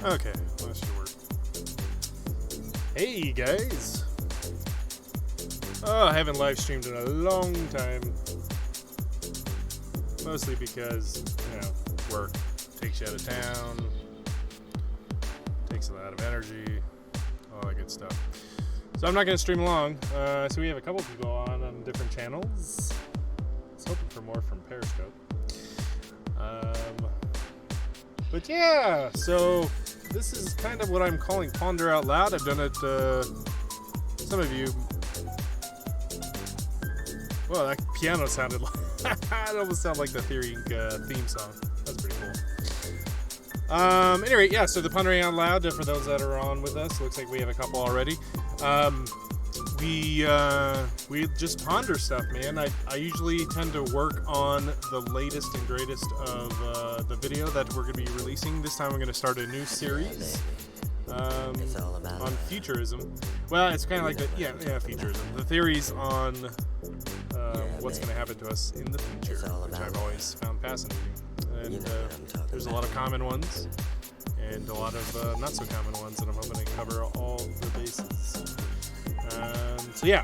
Okay, that should work. Hey guys! Oh, I haven't live streamed in a long time. Mostly because, work takes you out of town, takes a lot of energy, all that good stuff. So I'm not going to stream long. So we have a couple people on different channels. I was hoping for more from Periscope. But yeah, so this is kind of what I'm calling Ponder Out Loud. I've done it, some of you, well, that piano sounded like, it almost sounded like the TheoryInk theme song. That's pretty cool. Anyway, yeah, so the Pondering Out Loud, for those that are on with us, looks like we have a couple already. We just ponder stuff, man. I usually tend to work on the latest and greatest of the video that we're going to be releasing. This time we're going to start a new series on futurism. Well, it's kind of like futurism. The theories on what's going to happen to us in the future, which I've always found fascinating. And there's a lot of common ones and a lot of not so common ones, and I'm hoping to cover all the bases.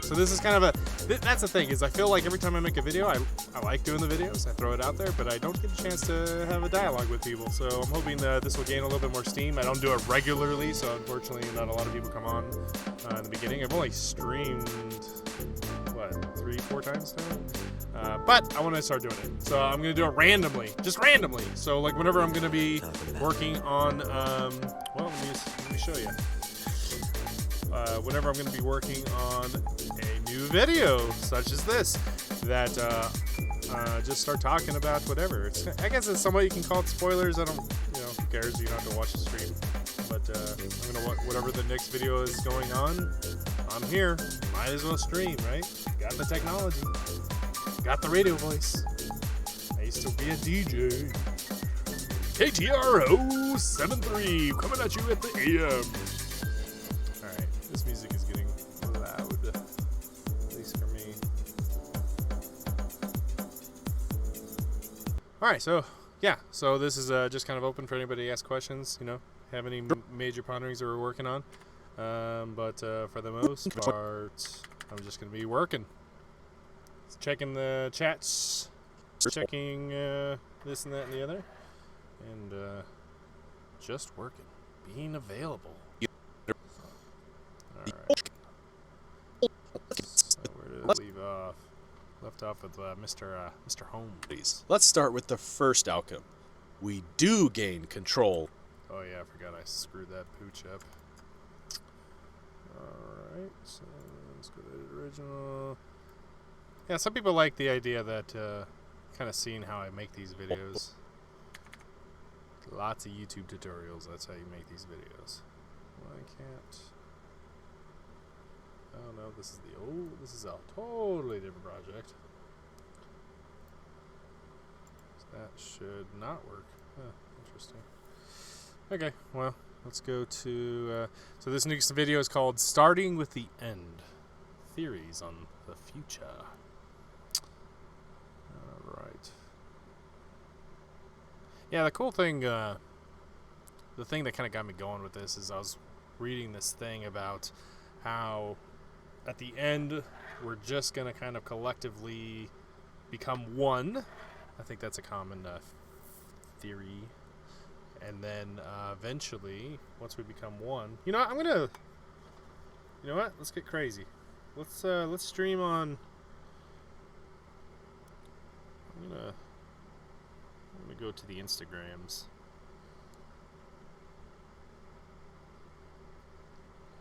So this is kind of that's the thing, is I feel like every time I make a video, I like doing the videos, I throw it out there, but I don't get a chance to have a dialogue with people, so I'm hoping that this will gain a little bit more steam. I don't do it regularly, so unfortunately not a lot of people come on in the beginning. I've only streamed, 3-4 times now? But I want to start doing it, so I'm going to do it randomly, just randomly. So like whenever I'm going to be working on, let me show you. Whenever I'm going to be working on a new video, such as this, that just start talking about whatever. I guess it's somewhat you can call it spoilers. I don't, who cares? You don't have to watch the stream. But I'm going to, whatever the next video is going on, I'm here. Might as well stream, right? Got the technology. Got the radio voice. I used to be a DJ. KTRO 73 coming at you at the AM. This music is getting loud, at least for me. Alright, so this is just kind of open for anybody to ask questions, have any major ponderings that we're working on. But for the most part, I'm just going to be working. Checking the chats, checking this and that and the other, and just working, being available. Alright. So where did it leave off? Left off with Mr. Holmes. Let's start with the first outcome. We do gain control. Oh yeah, I forgot I screwed that pooch up. Alright, so let's go to the original. Yeah, some people like the idea that kind of seeing how I make these videos. Lots of YouTube tutorials, that's how you make these videos. Why can't... Oh no, this is a totally different project. So that should not work. Interesting. Okay, well, let's go to, so this next video is called Starting with the End. Theories on the Future. Alright. Yeah, the cool thing, the thing that kind of got me going with this is I was reading this thing about how at the end, we're just going to kind of collectively become one. I think that's a common theory. And then eventually, once we become one, you know what? Let's get crazy. Let's stream on. I'm gonna go to the Instagrams.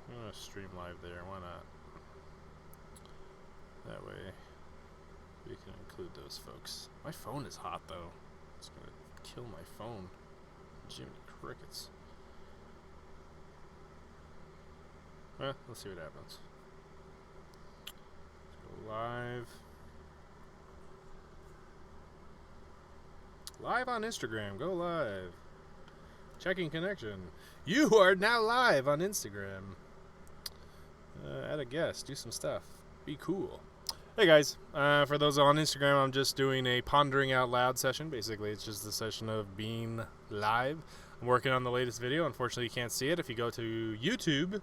I'm gonna stream live there. Why not? That way, we can include those folks. My phone is hot, though. It's going to kill my phone. Jiminy crickets. Well, let's see what happens. Let's go live. Live on Instagram. Go live. Checking connection. You are now live on Instagram. Add a guest. Do some stuff. Be cool. Hey guys, for those on Instagram, I'm just doing a Pondering Out Loud session. Basically, it's just a session of being live. I'm working on the latest video. Unfortunately, you can't see it. If you go to YouTube,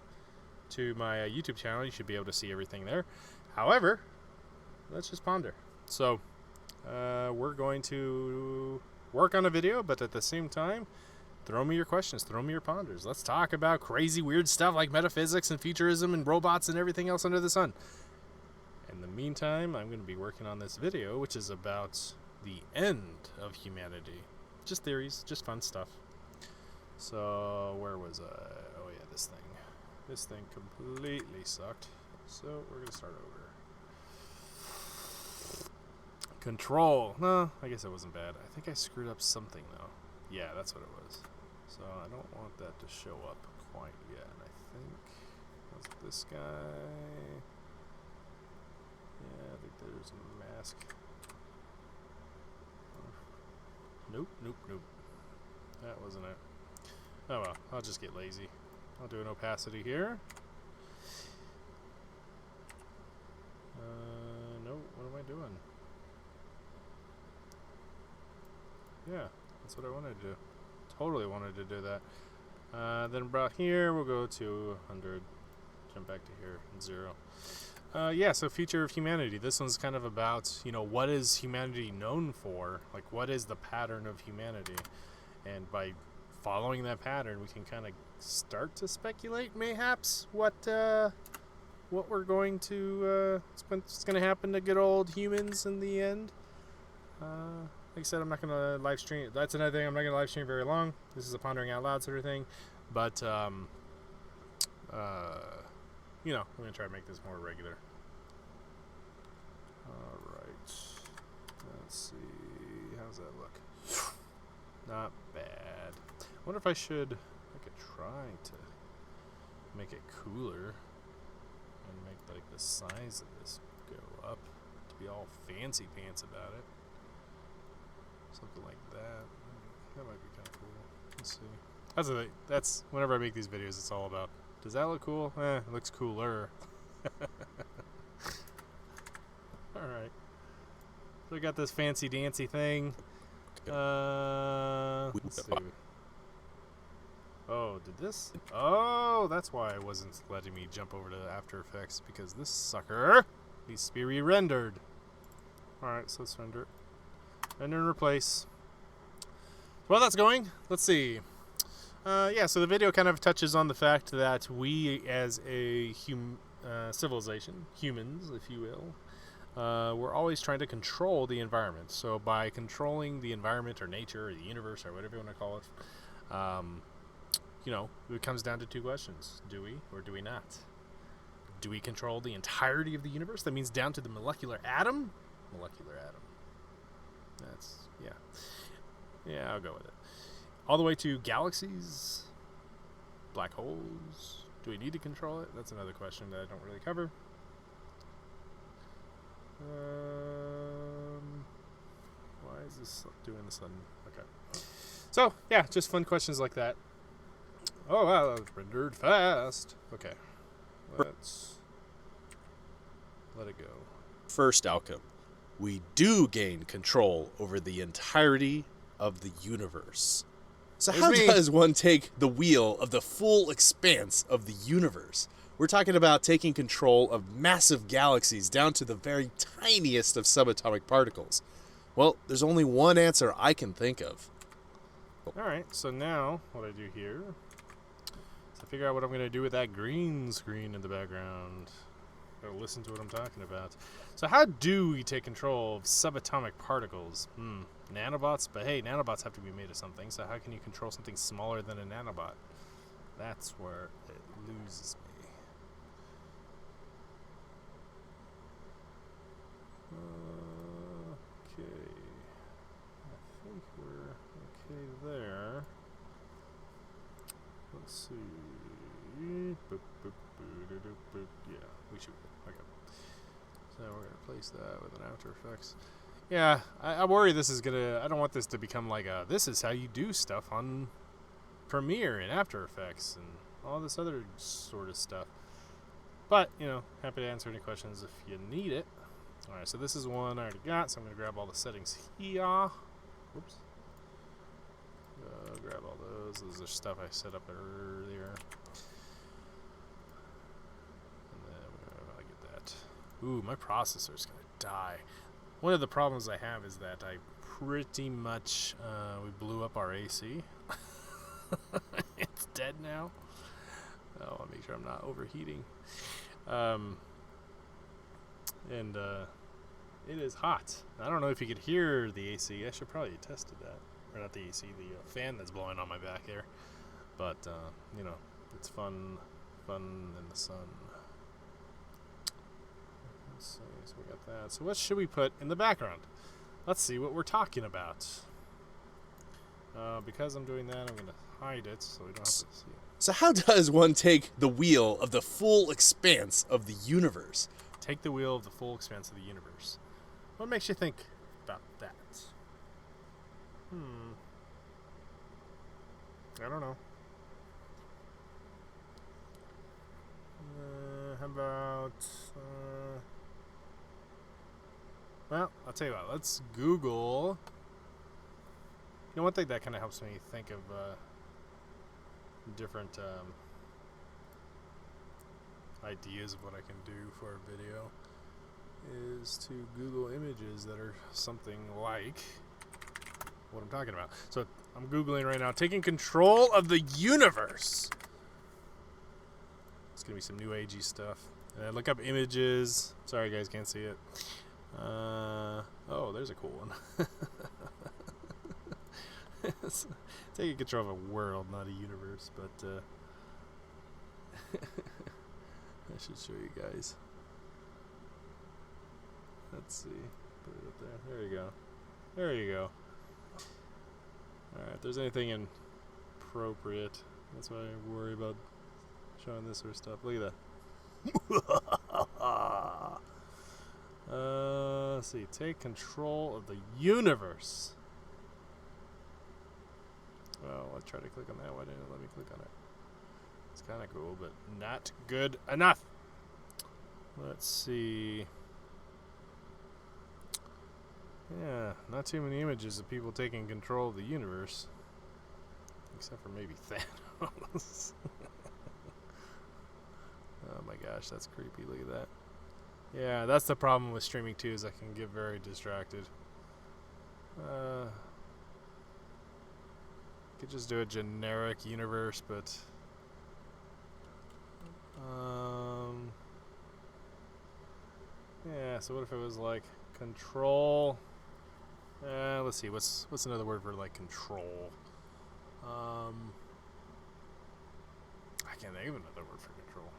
to my YouTube channel, you should be able to see everything there. However, let's just ponder. So, we're going to work on a video, but at the same time, throw me your questions, throw me your ponders. Let's talk about crazy, weird stuff like metaphysics and futurism and robots and everything else under the sun. In the meantime, I'm going to be working on this video, which is about the end of humanity. Just theories, just fun stuff. So, where was I? Oh yeah, this thing. This thing completely sucked. So, we're going to start over. Control. No, I guess it wasn't bad. I think I screwed up something, though. Yeah, that's what it was. So, I don't want that to show up quite yet. I think that's this guy. Yeah, I think there's a mask. Nope. That wasn't it. Oh well, I'll just get lazy. I'll do an opacity here. No, what am I doing? Yeah, that's what I wanted to do. Totally wanted to do that. Then about here, we'll go to 100. Jump back to here, 0. Yeah, so future of humanity. This one's kind of about, what is humanity known for? Like, what is the pattern of humanity? And by following that pattern, we can kind of start to speculate, mayhaps, what we're going to, what's going to happen to good old humans in the end. Like I said, I'm not going to live stream. That's another thing. I'm not going to live stream very long. This is a pondering out loud sort of thing. But, I'm going to try to make this more regular. Alright. Let's see. How's that look? Not bad. I wonder if I could try to make it cooler and make like the size of this go up to be all fancy pants about it. Something like that. That might be kind of cool. Let's see. That's whenever I make these videos, it's all about, does that look cool? It looks cooler. Alright. So we got this fancy dancy thing. Let's see. Oh, did this? Oh, that's why it wasn't letting me jump over to After Effects, because this sucker needs to be re-rendered. Alright, so let's render it. Render and replace. While that's going, let's see. Yeah, so the video kind of touches on the fact that we, as a civilization, humans, if you will, we're always trying to control the environment. So by controlling the environment or nature or the universe or whatever you want to call it, it comes down to two questions. Do we or do we not? Do we control the entirety of the universe? That means down to the molecular atom? Molecular atom. That's, yeah. Yeah, I'll go with it. All the way to galaxies, black holes. Do we need to control it? That's another question that I don't really cover. Why is this doing this sudden? Okay. So, yeah, just fun questions like that. Oh, wow, that rendered fast. Okay. Let's let it go. First outcome. We do gain control over the entirety of the universe. So how does one take the wheel of the full expanse of the universe? We're talking about taking control of massive galaxies down to the very tiniest of subatomic particles. Well, there's only one answer I can think of. Alright, so now what I do here is I figure out what I'm going to do with that green screen in the background. Gotta listen to what I'm talking about. So how do we take control of subatomic particles? Nanobots? But hey, nanobots have to be made of something, so how can you control something smaller than a nanobot? That's where it loses me. Okay. I think we're okay there. Let's see. Boop, boop, boop, boop, boop. Yeah, we should. Okay. So we're going to replace that with an After Effects. Yeah, I worry this is going to... I don't want this to become like a... This is how you do stuff on Premiere and After Effects and all this other sort of stuff. But, happy to answer any questions if you need it. Alright, so this is one I already got, so I'm going to grab all the settings here. Whoops. grab all those. Those are stuff I set up earlier. And then I get that. Ooh, my processor's gonna die. One of the problems I have is that I pretty much we blew up our AC. It's dead now. I want to make sure I'm not overheating. And it is hot. I don't know if you could hear the AC. I should probably have tested that. Or not the AC, the fan that's blowing on my back there. But, you know, it's fun in the sun. Let's see, so we got that. So what should we put in the background? Let's see what we're talking about. Because I'm doing that, I'm going to hide it so we don't have to see it. So how does one take the wheel of the full expanse of the universe? Take the wheel of the full expanse of the universe. What makes you think about that? I don't know. How about... well, I'll tell you what. Let's Google... You know, one thing that kind of helps me think of different ideas of what I can do for a video is to Google images that are something like what I'm talking about. So I'm Googling right now, taking control of the universe. It's going to be some new agey stuff. And I look up images. Sorry guys, can't see it. Oh, there's a cool one. Taking control of a world, not a universe, but I should show you guys. Let's see. Put it up there. There you go. There you go. Alright, if there's anything inappropriate, that's why I worry about showing this sort of stuff. Look at that. Let's see. Take control of the universe. Well, let's try to click on that. Why didn't it let me click on it? It's kind of cool, but not good enough. Let's see. Yeah, not too many images of people taking control of the universe. Except for maybe Thanos. Oh my gosh, that's creepy. Look at that. Yeah, that's the problem with streaming too, is I can get very distracted. Could just do a generic universe, but yeah, so what if it was like control? Let's see, what's another word for like control? I can't think of another word for control.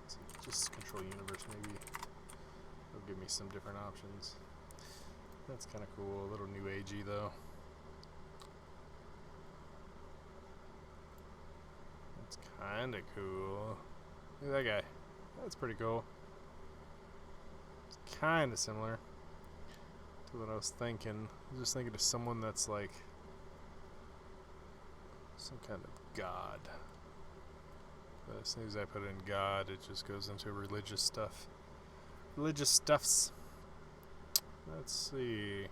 Let's see, just control universe maybe. It'll give me some different options. That's kind of cool, a little new agey though. That's kind of cool. Look at that guy. That's pretty cool. It's kind of similar to what I was thinking. I was just thinking of someone that's like some kind of god. But as soon as I put in god, it just goes into religious stuff. Religious stuffs. Let's see.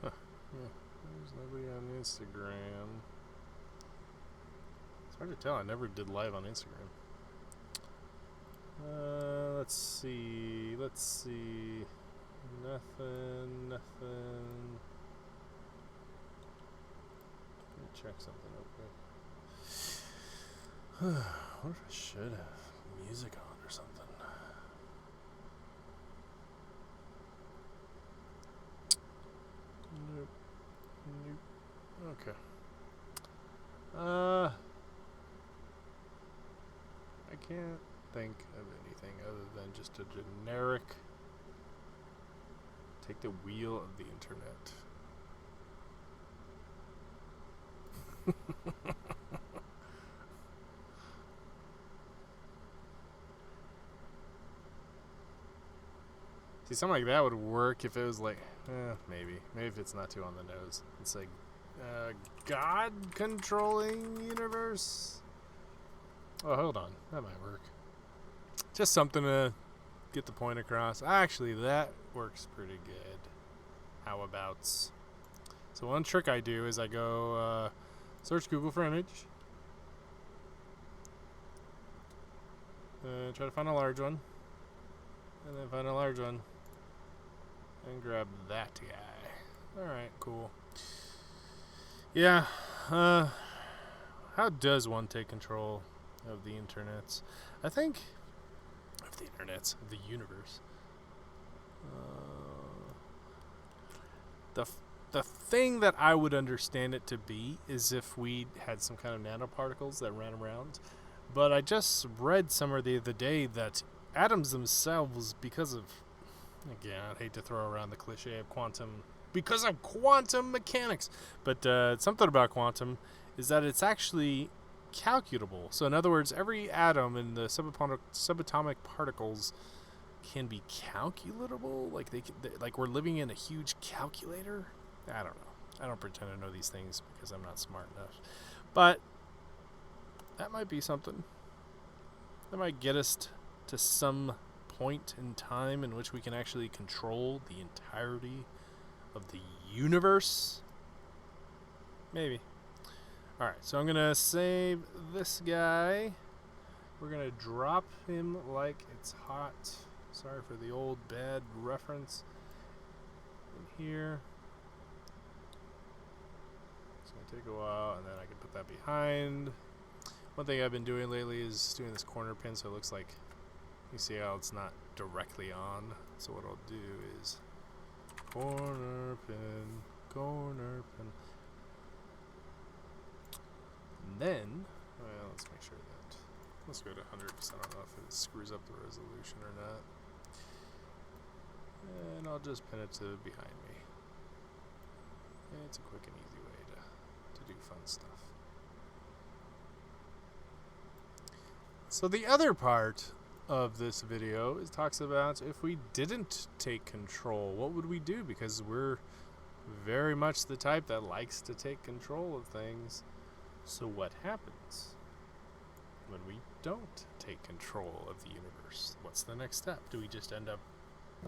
There's nobody on Instagram. It's hard to tell. I never did live on Instagram. Let's see. Nothing. Let me check something real quick. What if I should have music on or something? Nope. Okay. I can't think of anything other than just a generic take the wheel of the internet. See, something like that would work if it was like, maybe if it's not too on the nose. It's like, God controlling universe. Oh, hold on, that might work. Just something to get the point across. Actually, that works pretty good. How about? So one trick I do is I go search Google for image. Try to find a large one. And then find a large one. And grab that guy. Alright, cool. Yeah. How does one take control of the internets? I think... Of the internets. Of the universe. The thing that I would understand it to be is if we had some kind of nanoparticles that ran around. But I just read somewhere the other day that atoms themselves, because of... Again, I'd hate to throw around the cliche of quantum... Because of quantum mechanics! But something about quantum is that it's actually calculable. So in other words, every atom in the subatomic particles can be calculatable. Like like we're living in a huge calculator. I don't know. I don't pretend to know these things because I'm not smart enough. But that might be something. That might get us to some point in time in which we can actually control the entirety of the universe. Maybe. Alright, so I'm going to save this guy. We're going to drop him like it's hot. Sorry for the old bad reference. In here. It's going to take a while, and then I can put that behind. One thing I've been doing lately is doing this corner pin, so it looks like, you see how it's not directly on. So what I'll do is corner pin, corner pin. And then, well, let's make sure that, let's go to 100% I don't know if it screws up the resolution or not. And I'll just pin it to behind me. And it's a quick and easy way to do fun stuff. So the other part of this video talks about if we didn't take control, what would we do? Because we're very much the type that likes to take control of things. So what happens when we don't take control of the universe? What's the next step? Do we just end up,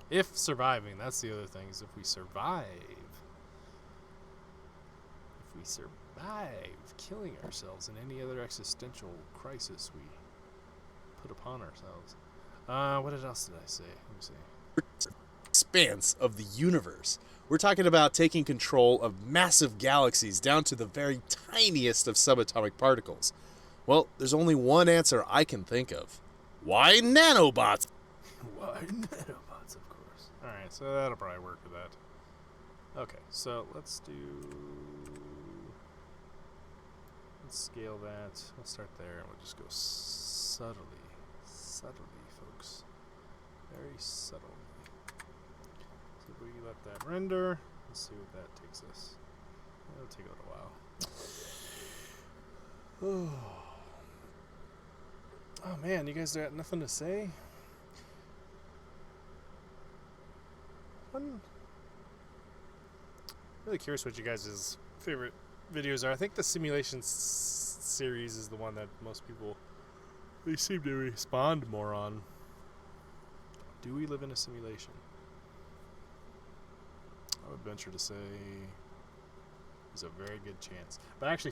if surviving, that's the other thing, is if we survive killing ourselves in any other existential crisis we put upon ourselves. What else did I say? Let me see. Expanse of the universe. We're talking about taking control of massive galaxies down to the very tiniest of subatomic particles. Well, there's only one answer I can think of. Why nanobots? Why nanobots, of course. Alright, so that'll probably work with that. Okay, so let's scale that. We'll start there and we'll just go subtly, folks. Very subtly. So if we let that render, let's see what that takes us. It'll take a little while. Oh man, you guys got nothing to say? I'm really curious what you guys' favorite videos are. I think the simulation series is the one that most people, they seem to respond more on. Do we live in a simulation? I would venture to say there's a very good chance. But I actually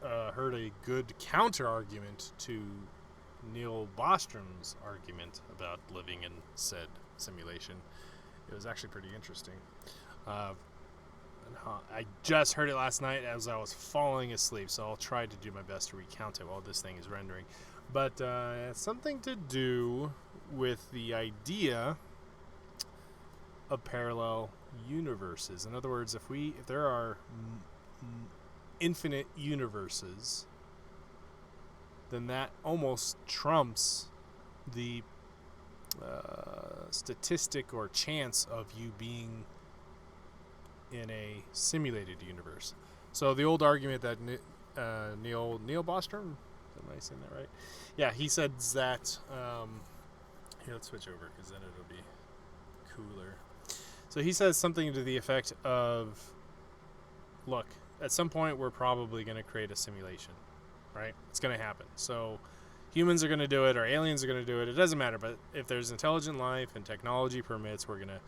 heard a good counter argument to Neil Bostrom's argument about living in said simulation. It was actually pretty interesting. I just heard it last night as I was falling asleep, so I'll try to do my best to recount it while this thing is rendering. But it's something to do with the idea of parallel universes. In other words, if there are infinite universes, then that almost trumps the statistic or chance of you being in a simulated universe. So the old argument that Neil Bostrom, am I saying that right? Yeah, he says that. Here, let's switch over because then it'll be cooler. So he says something to the effect of, look, at some point we're probably going to create a simulation, right? It's going to happen. So humans are going to do it or aliens are going to do it. It doesn't matter. But if there's intelligent life and technology permits, we're going to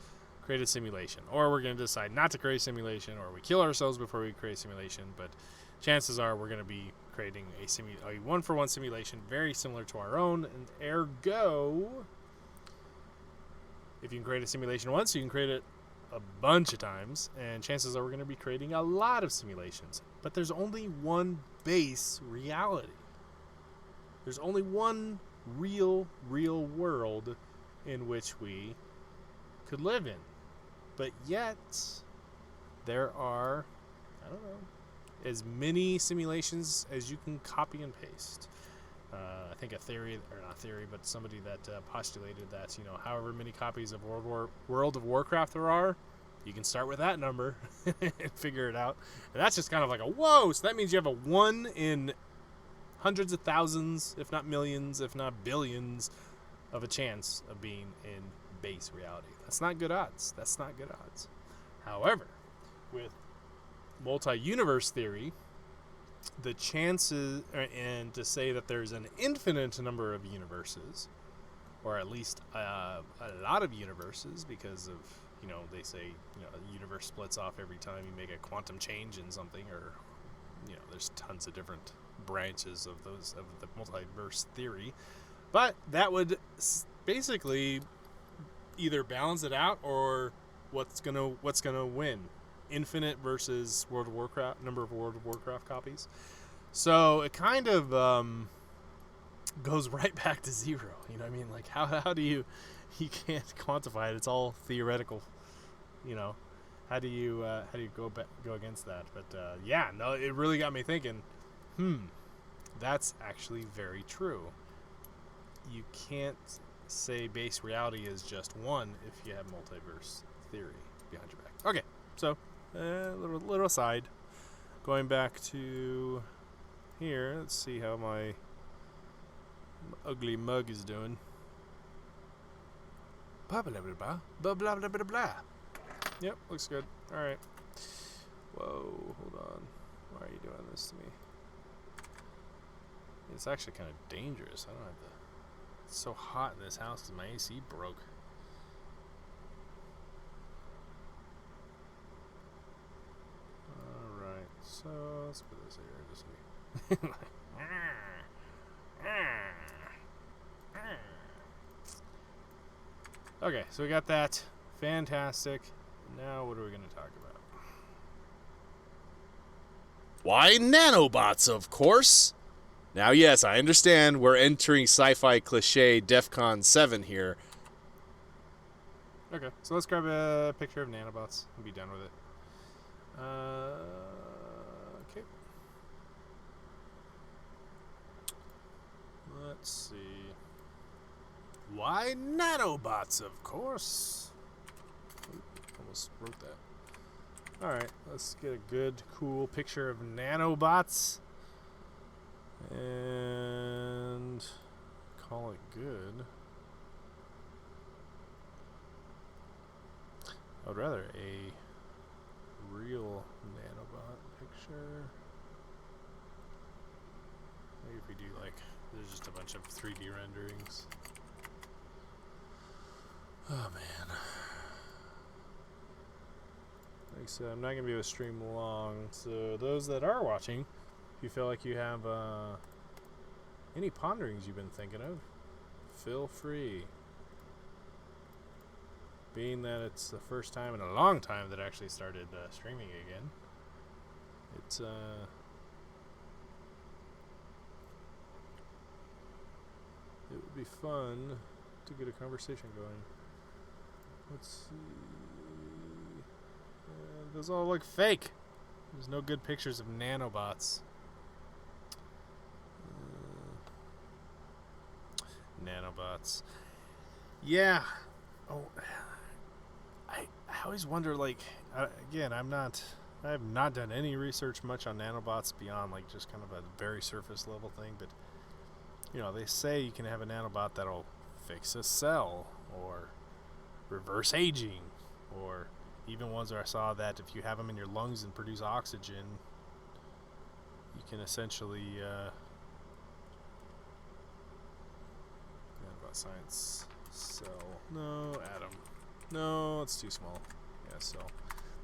create a simulation. Or we're going to decide not to create a simulation, or we kill ourselves before we create a simulation. But chances are we're going to be creating a one-for-one simulation very similar to our own. And ergo, if you can create a simulation once, you can create it a bunch of times, and chances are we're going to be creating a lot of simulations. But there's only one base reality. There's only one real world in which we could live in. But yet, there are, I don't know, as many simulations as you can copy and paste. I think a theory, or not theory, but somebody that postulated that, however many copies of World of Warcraft there are, you can start with that number and figure it out. And that's just kind of like a whoa. So that means you have a 1 in hundreds of thousands, if not millions, if not billions, of a chance of being in base reality. That's not good odds. That's not good odds. However, with multi-universe theory, the chances, and to say that there's an infinite number of universes, or at least a lot of universes, because of, they say, a universe splits off every time you make a quantum change in something, or, there's tons of different branches of the multiverse theory. But that would basically either balance it out, or what's gonna win. Infinite versus World of Warcraft, number of World of Warcraft copies. So it kind of goes right back to zero. You know what I mean? Like how do you can't quantify it. It's all theoretical. How do you go against that? But it really got me thinking. That's actually very true. You can't say base reality is just one if you have multiverse theory behind your back. Okay, so little aside. Going back to here, let's see how my ugly mug is doing. Blah blah blah blah blah blah blah blah blah. Yep, looks good. All right. Whoa, hold on. Why are you doing this to me? It's actually kind of dangerous. I don't have to. It's so hot in this house because my AC broke. Alright, so let's put this here. Just okay, so we got that. Fantastic. Now what are we going to talk about? Why nanobots, of course. Now, yes, I understand we're entering sci-fi cliche DEFCON 7 here. Okay, so let's grab a picture of nanobots and be done with it. Okay. Let's see. Why nanobots, of course. Ooh, almost wrote that. Alright, let's get a good, cool picture of nanobots. And call it good. I would rather a real nanobot picture. Maybe if we do there's just a bunch of 3D renderings. Oh man. Like I said, I'm not going to be able to stream long, so those that are watching, if you feel like you have any ponderings you've been thinking of, feel free. Being that it's the first time in a long time that I actually started streaming again, it would be fun to get a conversation going. Let's see. Those all look fake. There's no good pictures of nanobots. Nanobots. Yeah. Oh, I always wonder, again, I have not done any research much on nanobots beyond just kind of a very surface level thing, but they say you can have a nanobot that'll fix a cell or reverse aging, or even ones where I saw that if you have them in your lungs and produce oxygen, you can essentially not science. Cell. No. Atom. No, it's too small. Yeah, cell.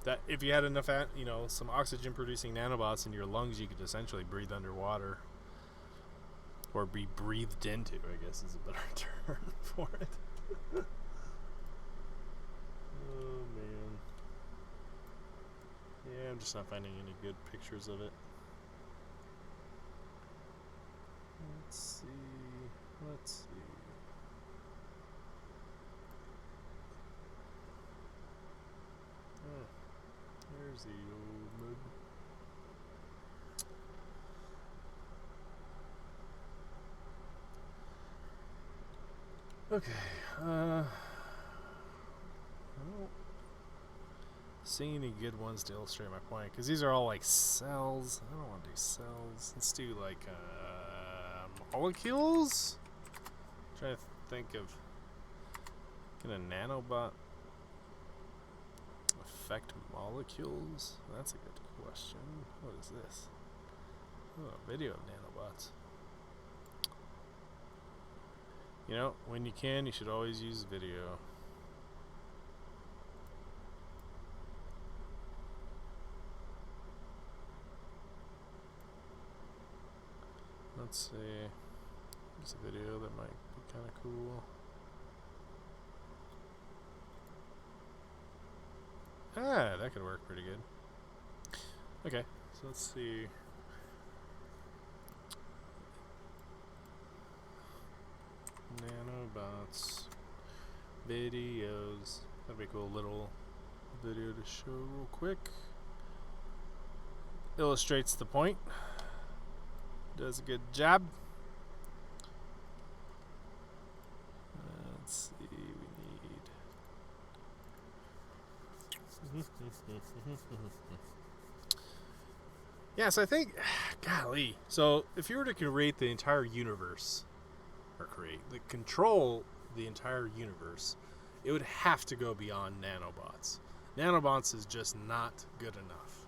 That if you had enough, some oxygen-producing nanobots in your lungs, you could essentially breathe underwater, or be breathed into, I guess is a better term for it. Oh man. Yeah, I'm just not finding any good pictures of it. Let's see. Oh, there's the old mud. Okay. I don't see any good ones to illustrate my point, because these are all like cells. I don't want to do cells. Let's do like molecules. Trying to think of, can a nanobot affect molecules? That's a good question. What is this? Oh, a video of nanobots. You know, when you can, you should always use video. Let's see. There's a video that might be kind of cool. Ah, that could work pretty good. Okay, so let's see. Nanobots. Videos. That'd be a cool little video to show real quick. Illustrates the point. Does a good job. Let's see, we need. Yeah, so I think, golly. So if you were to create the entire universe, control the entire universe, it would have to go beyond nanobots. Nanobots is just not good enough.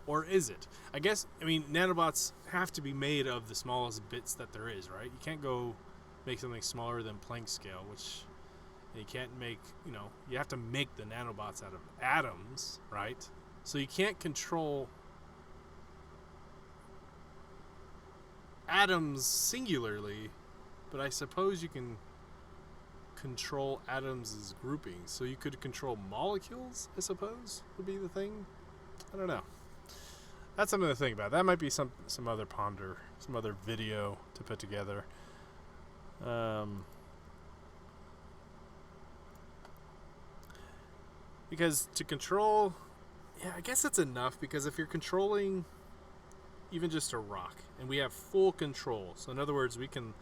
Or is it? I mean, nanobots have to be made of the smallest bits that there is, right? You can't go make something smaller than Planck scale, which you can't make, you have to make the nanobots out of atoms, right? So you can't control atoms singularly, but I suppose you can control atoms as groupings. So you could control molecules, I suppose, would be the thing. I don't know. That's something to think about. That might be some other some other video to put together. Because to control, yeah, I guess that's enough, because if you're controlling even just a rock, and we have full control, so in other words, we can,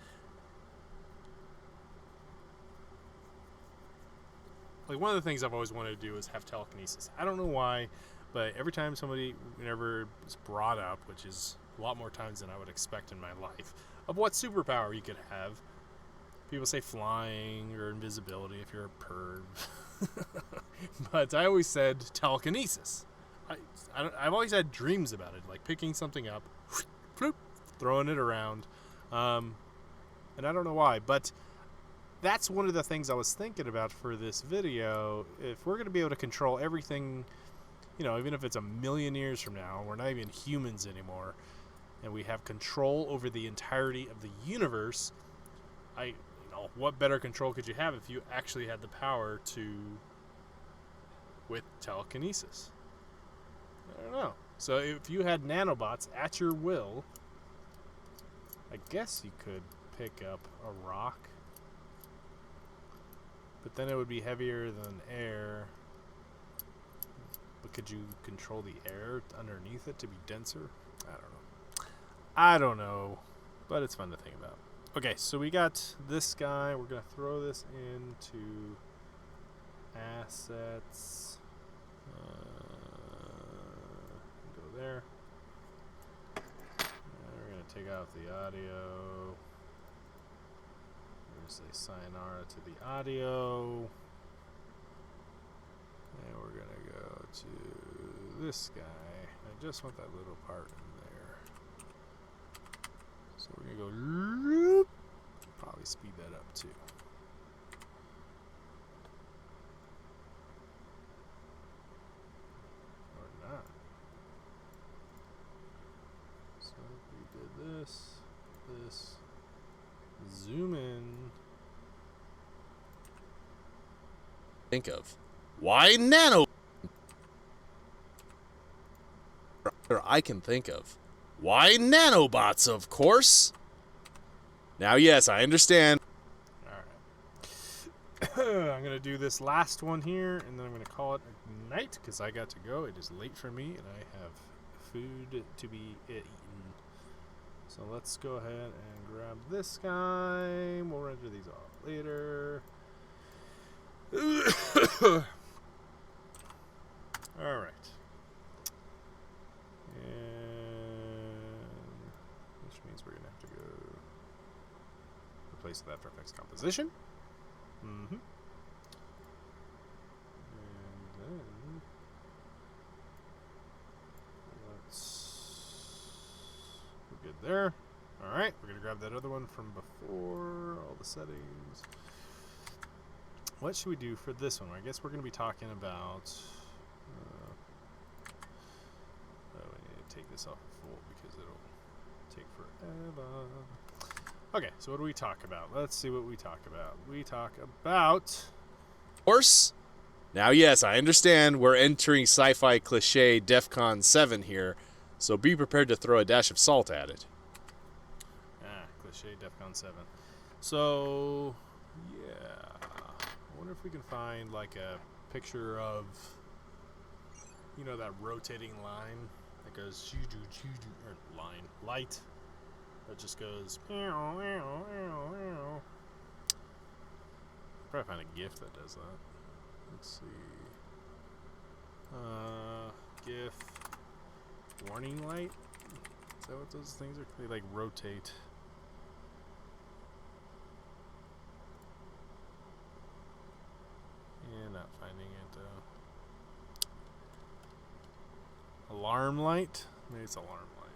like, one of the things I've always wanted to do is have telekinesis. I don't know why, but every time whenever it's brought up, which is a lot more times than I would expect in my life, of what superpower you could have, people say flying or invisibility if you're a perv. But I always said telekinesis. I've always had dreams about it, like picking something up, floop, throwing it around, and I don't know why, but that's one of the things I was thinking about for this video. If we're going to be able to control everything, even if it's 1,000,000 years from now, we're not even humans anymore, and we have control over the entirety of the universe, what better control could you have if you actually had the power with telekinesis? I don't know. So if you had nanobots at your will, I guess you could pick up a rock, but then it would be heavier than air. But could you control the air underneath it to be denser? I don't know, but it's fun to think about. Okay, so we got this guy. We're going to throw this into assets. Go there. We're going to take out the audio. We're going to say sayonara to the audio. And we're going to go to this guy. I just want that little part in there. So we're going to go, probably speed that up too. this. Zoom in. Think of. Why nano? I can think of. Why nanobots, of course? Now, yes, I understand. Alright. I'm going to do this last one here, and then I'm going to call it a night, because I got to go. It is late for me, and I have food to be eaten. So let's go ahead and grab this guy. We'll render these off later. Alright. And which means we're going to have to go replace with After Effects composition. Mm-hmm. And then we're good there. Alright, we're going to grab that other one from before, all the settings. What should we do for this one? I guess we're going to be talking about... we need to take this off full because it'll take forever. Okay, so what do we talk about? Let's see what we talk about. We talk about... Of course. Now, yes, I understand we're entering sci-fi cliche DEFCON 7 here, so be prepared to throw a dash of salt at it. Cliche DEFCON 7. So, yeah. I wonder if we can find, like, a picture of, you know, that rotating line that goes, or line, light, that just goes, probably find a GIF that does that. Let's see. GIF warning light. Is that what those things are? They like rotate. Yeah, not finding it. Alarm light? Maybe it's alarm light.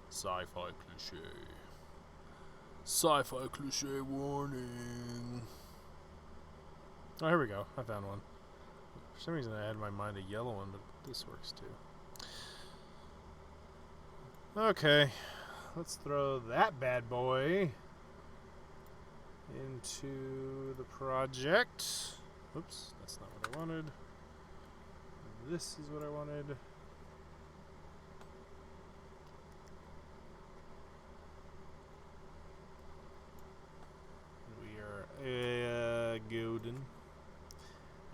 Sci-fi cliche. Sci-fi cliche warning. Oh, here we go. I found one. For some reason I had in my mind a yellow one, but this works too. Okay. Let's throw that bad boy into the project. Oops, that's not what I wanted. This is what I wanted. We are golden.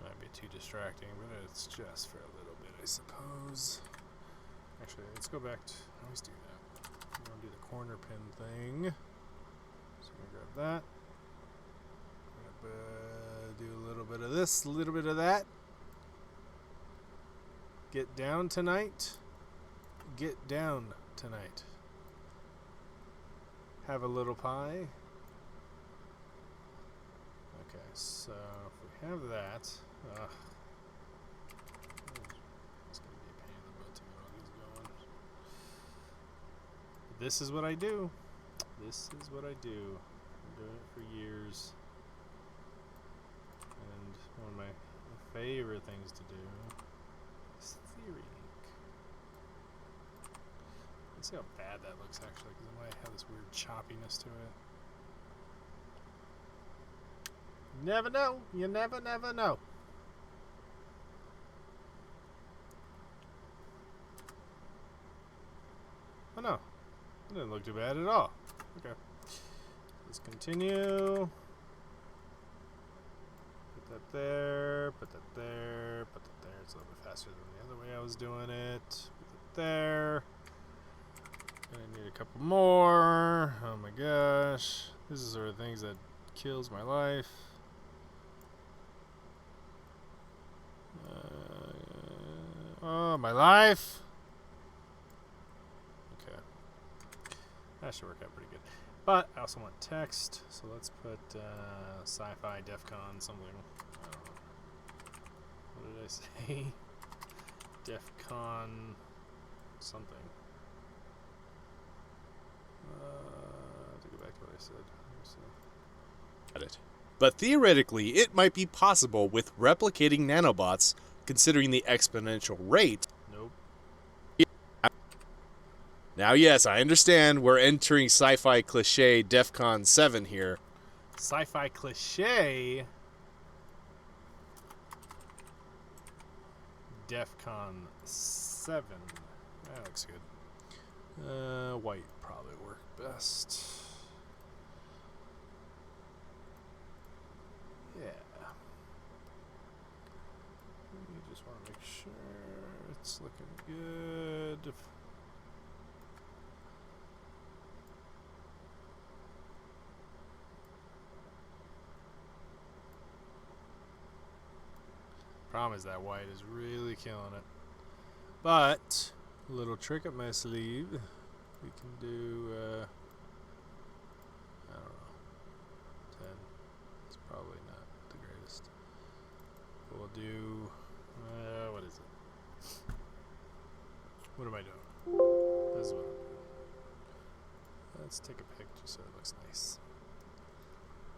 Might be too distracting, but it's just for a little bit, I suppose. Actually, let's go back to... I always do that. I'm going to do the corner pin thing. So I'm going to grab that. I'm going to do a little bit of this, a little bit of that. Get down tonight. Get down tonight. Have a little pie. Okay, so if we have that... it's going to be a pain in the butt to get all these going. This is what I do. This is what I do. I'm doing it for years. And one of my favorite things to do is TheoryInk. Let's see how bad that looks actually, because it might have this weird choppiness to it. Never know. You never know. Oh no. That didn't look too bad at all. Okay. Let's continue. Put that there. Put that there. Put that there. It's a little bit faster than the other way I was doing it. Put that there. I need a couple more. Oh my gosh. This is the sort of things that kills my life. Oh, my life. Okay. That should work out pretty good. But I also want text, so let's put sci-fi DEFCON something. I don't know. What did I say? DEFCON something. To go back to what I said. Got it. But theoretically, it might be possible with replicating nanobots, considering the exponential rate. Nope. Now, yes, I understand we're entering sci-fi cliche DEFCON 7 here. Sci-fi cliche. DEFCON 7. That looks good. White probably work best. Yeah. You just want to make sure it's looking good. Problem is that white is really killing it. But a little trick up my sleeve. We can do I don't know. 10. It's probably not the greatest. But we'll do what is it? What am I doing? This is what I'm doing. Let's take a picture so it looks nice.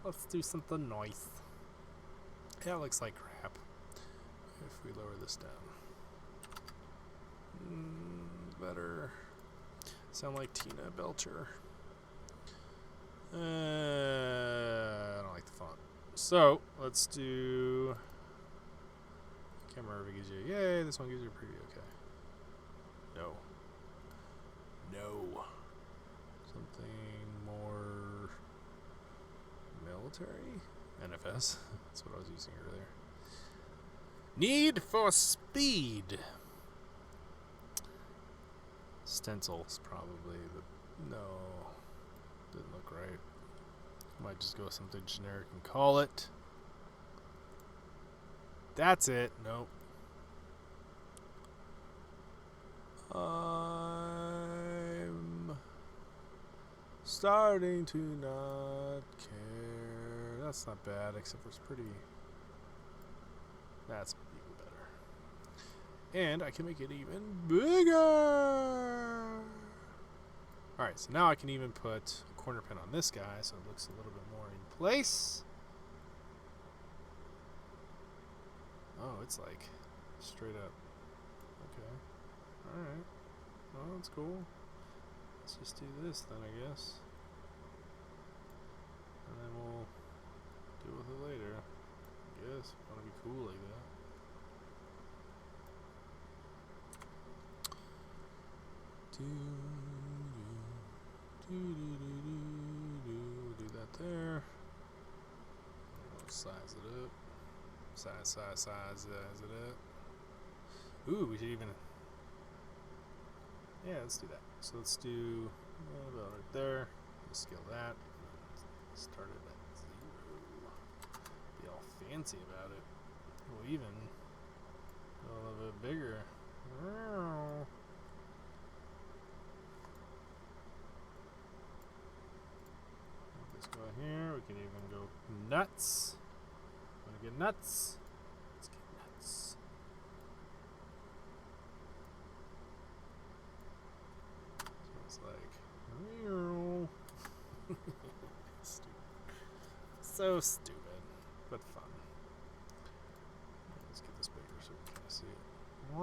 Let's do something nice. Yeah, it looks like crap. If we lower this down. Better. Sound like Tina Belcher. I don't like the font. So, let's do... I can't remember if it gives you... Yay, this one gives you a preview. Okay. No. No. Something more... military? NFS. That's what I was using earlier. Need for Speed. Stencil's probably the... No. Didn't look right. Might just go with something generic and call it. That's it. Nope. I'm starting to not care. That's not bad, except for it's pretty... That's even better. And I can make it even bigger. Alright, so now I can even put a corner pin on this guy so it looks a little bit more in place. Oh, it's like straight up. Okay. Alright. Oh, that's cool. Let's just do this then, I guess. And then we'll deal with it later. Yes, want to be cool like that. Do that there. We'll size it up. Size it up. Ooh, we should even... Yeah, let's do that. So let's do about right there. We'll scale that. Start it at 0. Be all fancy about it. We'll even go a little bit bigger. Let's go here. We can even go nuts. Want to get nuts? Let's get nuts. So it's like, stupid. So stupid, but fun. Let's get this bigger so we can kind of see it. I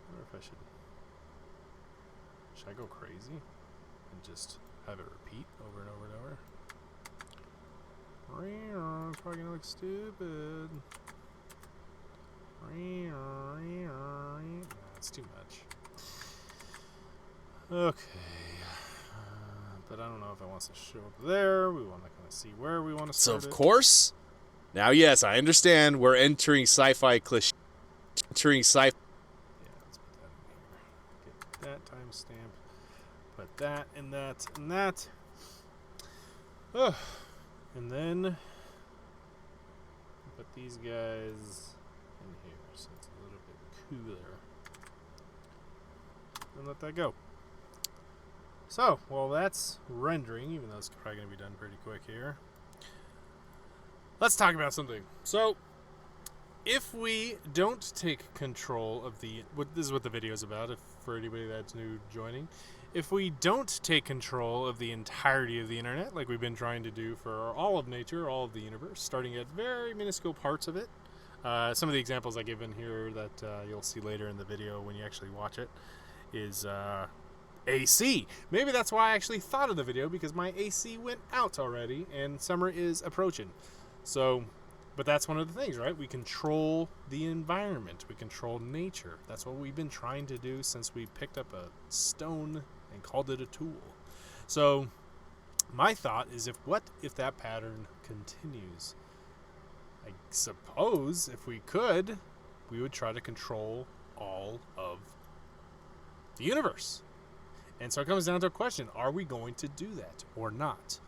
wonder if I should I go crazy and just have it repeat over and over and over? It's probably gonna look stupid. That's too much. Okay. But I don't know if it wants to show up there. We want to kind of see where we want to start So, of course, now, yes, I understand we're entering sci-fi cliche. Entering sci-fi. Yeah, let's put that in here. Get that timestamp. Put that and that and that. Oh. And then put these guys in here so it's a little bit cooler. And let that go. So, well, that's rendering, even though it's probably going to be done pretty quick here. Let's talk about something. So, if we don't take control of the... This is what the video is about, if for anybody that's new joining. If we don't take control of the entirety of the internet, like we've been trying to do for all of nature, all of the universe, starting at very minuscule parts of it, Some of the examples I give in here that you'll see later in the video when you actually watch it is AC. Maybe that's why I actually thought of the video, because my AC went out already and summer is approaching. So, but that's one of the things, right? We control the environment. We control nature. That's what we've been trying to do since we picked up a stone and called it a tool. So my thought is, what if that pattern continues? I suppose if we could, we would try to control all of the universe. And so it comes down to a question: are we going to do that or not?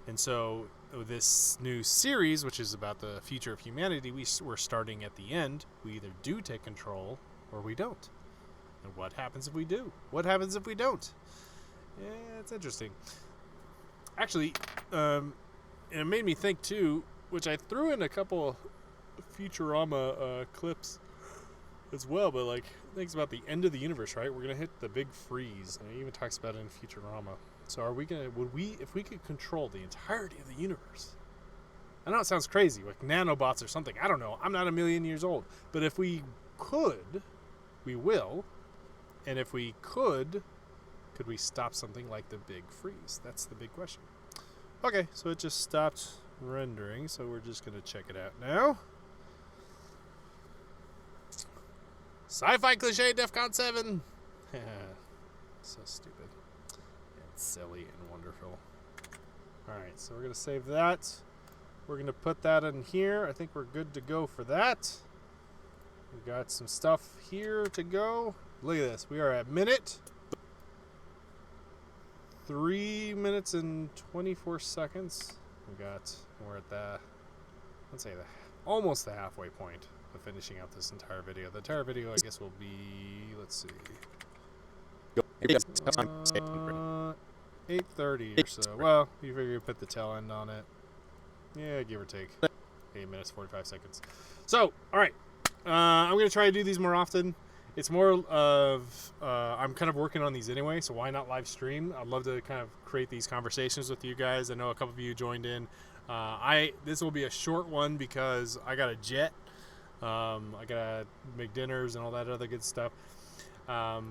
And so this new series, which is about the future of humanity, we're starting at the end. We either do take control or we don't. And what happens if we do? What happens if we don't? Yeah, it's interesting. Actually, and it made me think too, which I threw in a couple Futurama clips as well, but like, thinks about the end of the universe, right? We're gonna hit the big freeze, and it even talks about it in Futurama. So if we could control the entirety of the universe? I know it sounds crazy, like nanobots or something. I don't know. I'm not a million years old. But if we could, we will. And if we could we stop something like the big freeze? That's the big question. Okay, so it just stopped rendering, so we're just going to check it out now. Sci-fi cliche, DEFCON 7. So stupid. It's silly and wonderful. Alright, so we're going to save that. We're going to put that in here. I think we're good to go for that. We've got some stuff here to go. Look at this. We are at 3 minutes and 24 seconds. We're at let's say almost the halfway point of finishing out this entire video. The entire video, I guess, will be, let's see, 8:30 or so. Well, you figure you put the tail end on it. Yeah, give or take 8 minutes, 45 seconds. So, all right. I'm going to try to do these more often. It's more of, I'm kind of working on these anyway, so why not live stream? I'd love to kind of create these conversations with you guys. I know a couple of you joined in. This will be a short one because I got a jet. I got to make dinners and all that other good stuff. Oh,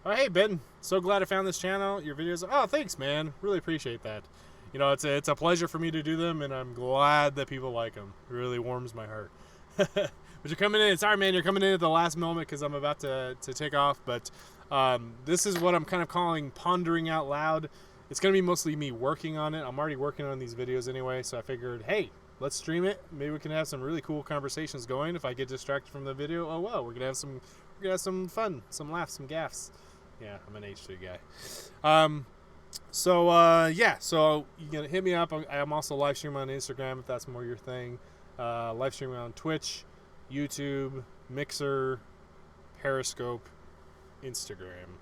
hey, Ben. So glad I found this channel. Your videos. Oh, thanks, man. Really appreciate that. You know, it's a pleasure for me to do them, and I'm glad that people like them. It really warms my heart. But you're coming in. Sorry, man. You're coming in at the last moment because I'm about to take off. But this is what I'm kind of calling pondering out loud. It's going to be mostly me working on it. I'm already working on these videos anyway, so I figured, hey, let's stream it. Maybe we can have some really cool conversations going. If I get distracted from the video, oh well, we're gonna have some fun, some laughs, some gaffes. Yeah, I'm an H3 guy. Yeah, so you can hit me up. I'm also live streaming on Instagram if that's more your thing. Live streaming on Twitch, YouTube, Mixer, Periscope, Instagram.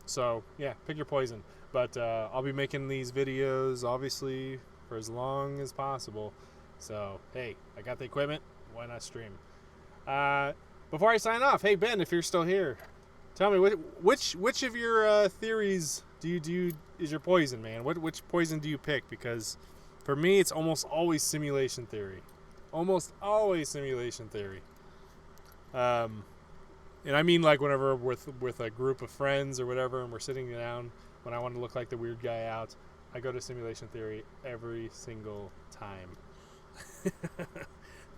So yeah, pick your poison. But I'll be making these videos obviously for as long as possible. So hey, I got the equipment. Why not stream? Before I sign off, hey Ben, if you're still here, tell me which of your theories is your poison, man? Which poison do you pick? Because for me, it's almost always simulation theory. Almost always simulation theory. And I mean, like, whenever with a group of friends or whatever, and we're sitting down, when I want to look like the weird guy out, I go to simulation theory every single time.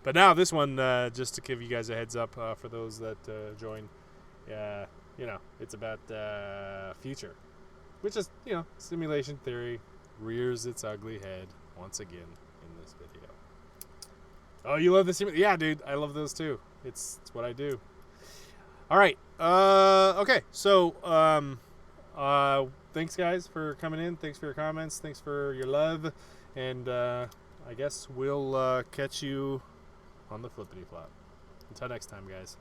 But now this one, just to give you guys a heads up for those that join, you know, it's about future, which is, you know, simulation theory rears its ugly head once again in this video. Oh, you love the yeah, dude, I love those too. It's what I do. All right. Okay. So, thanks guys for coming in. Thanks for your comments. Thanks for your love. And I guess we'll catch you on the flippity flop. Until next time, guys.